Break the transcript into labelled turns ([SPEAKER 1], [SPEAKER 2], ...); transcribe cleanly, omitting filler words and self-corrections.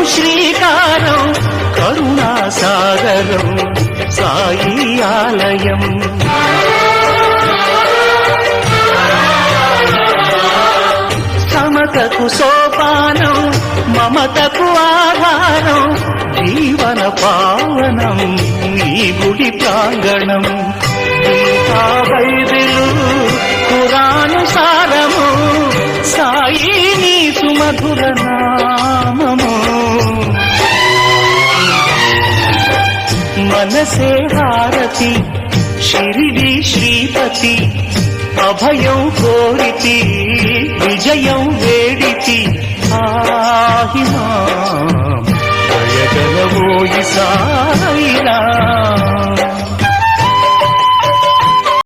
[SPEAKER 1] శ్రీకారం కరుణాసాగరం సాయి ఆలయం. సమతకు సోపానం మమతకు ఆధారం జీవన పావనం నీ గుడి ప్రాంగణం. గీతా బైబిలు ఖురాను సారము సాయి నీ సుమధుర నామము. మనసే హారతి షిరిడి శ్రీపతి అభయం కోరితి విజయం వేడితి ఆహిమా దయగలవోయి సాయిరాం.